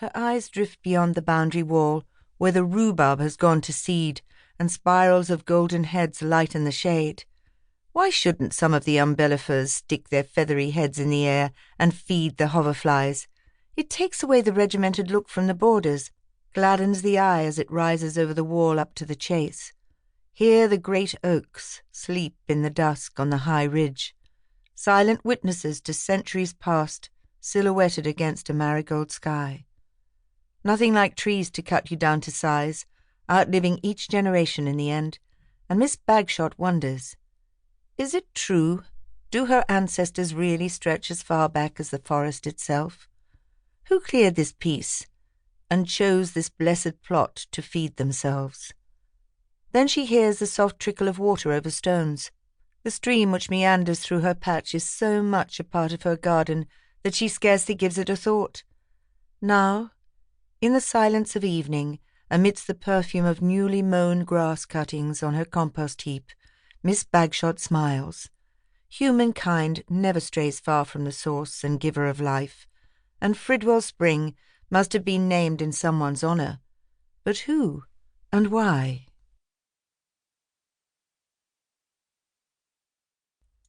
Her eyes drift beyond the boundary wall, where the rhubarb has gone to seed, and spirals of golden heads lighten the shade. Why shouldn't some of the umbellifers stick their feathery heads in the air and feed the hoverflies? It takes away the regimented look from the borders, gladdens the eye as it rises over the wall up to the chase. Here the great oaks sleep in the dusk on the high ridge, silent witnesses to centuries past, silhouetted against a marigold sky. Nothing like trees to cut you down to size, outliving each generation in the end, and Miss Bagshott wonders, is it true? Do her ancestors really stretch as far back as the forest itself? Who cleared this piece and chose this blessed plot to feed themselves? Then she hears the soft trickle of water over stones. The stream which meanders through her patch is so much a part of her garden that she scarcely gives it a thought. Now, in the silence of evening, amidst the perfume of newly mown grass cuttings on her compost heap, Miss Bagshott smiles. Humankind never strays far from the source and giver of life, and Fridwell Spring must have been named in someone's honour. But who and why?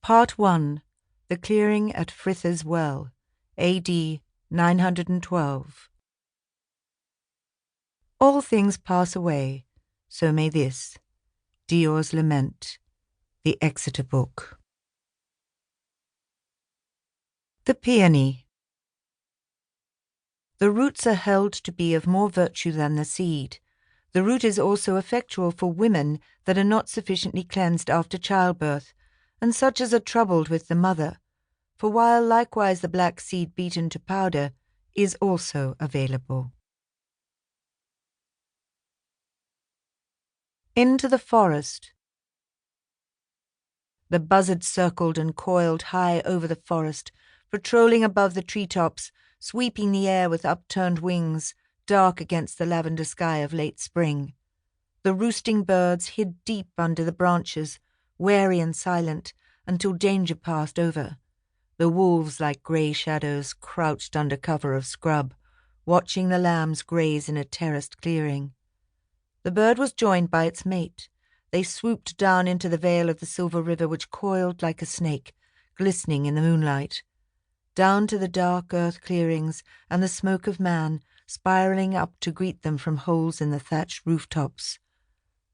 Part 1. The Clearing at Fritha's Well, A.D. 912. All things pass away, so may this. Dior's Lament. The Exeter Book. The Peony. The roots are held to be of more virtue than the seed. The root is also effectual for women that are not sufficiently cleansed after childbirth, and such as are troubled with the mother, for while likewise the black seed beaten to powder is also available. Into the forest. The buzzard circled and coiled high over the forest, patrolling above the treetops, sweeping the air with upturned wings, dark against the lavender sky of late spring. The roosting birds hid deep under the branches, wary and silent, until danger passed over. The wolves, like grey shadows, crouched under cover of scrub, watching the lambs graze in a terraced clearing. The bird was joined by its mate. They swooped down into the vale of the silver river which coiled like a snake, glistening in the moonlight. Down to the dark earth clearings and the smoke of man, spiralling up to greet them from holes in the thatched rooftops.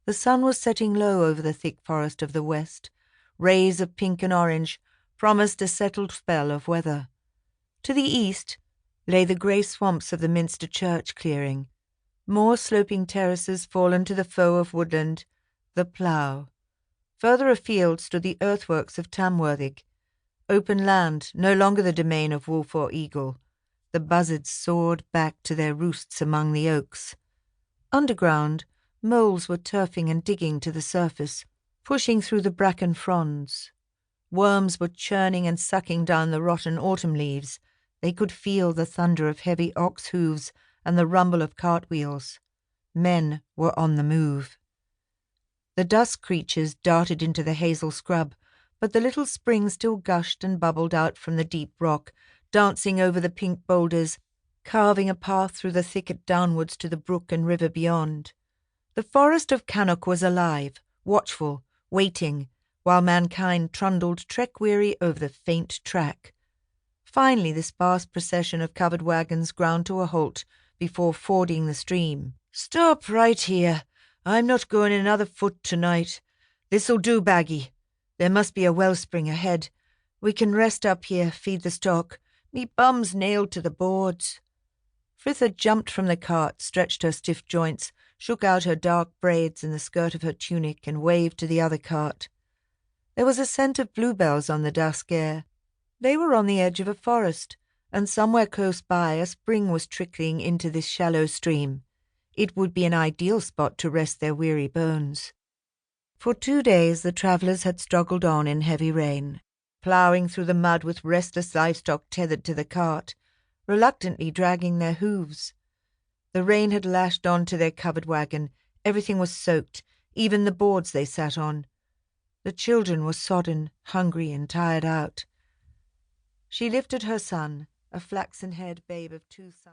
The sun was setting low over the thick forest of the west. Rays of pink and orange promised a settled spell of weather. To the east lay the grey swamps of the Minster Church clearing, more sloping terraces fallen to the foe of woodland, the plough. Further afield stood the earthworks of Tamworthig, open land, no longer the domain of wolf or eagle. The buzzards soared back to their roosts among the oaks. Underground, moles were turfing and digging to the surface, pushing through the bracken fronds. Worms were churning and sucking down the rotten autumn leaves. They could feel the thunder of heavy ox hooves and the rumble of cartwheels. Men were on the move. The dusk creatures darted into the hazel scrub, but the little spring still gushed and bubbled out from the deep rock, dancing over the pink boulders, carving a path through the thicket downwards to the brook and river beyond. The forest of Cannock was alive, watchful, waiting, while mankind trundled trek-weary over the faint track. Finally the sparse procession of covered wagons ground to a halt before fording the stream. "Stop right here. I'm not going another foot tonight. This'll do, Baggy. There must be a wellspring ahead. We can rest up here, feed the stock. Me bum's nailed to the boards." Fritha jumped from the cart, stretched her stiff joints, shook out her dark braids in the skirt of her tunic, and waved to the other cart. There was a scent of bluebells on the dusk air. They were on the edge of a forest, and somewhere close by a spring was trickling into this shallow stream. It would be an ideal spot to rest their weary bones. For 2 days the travellers had struggled on in heavy rain, ploughing through the mud with restless livestock tethered to the cart, reluctantly dragging their hooves. The rain had lashed on to their covered wagon. Everything was soaked, even the boards they sat on. The children were sodden, hungry, and tired out. She lifted her son, a flaxen-haired babe of 2 summers.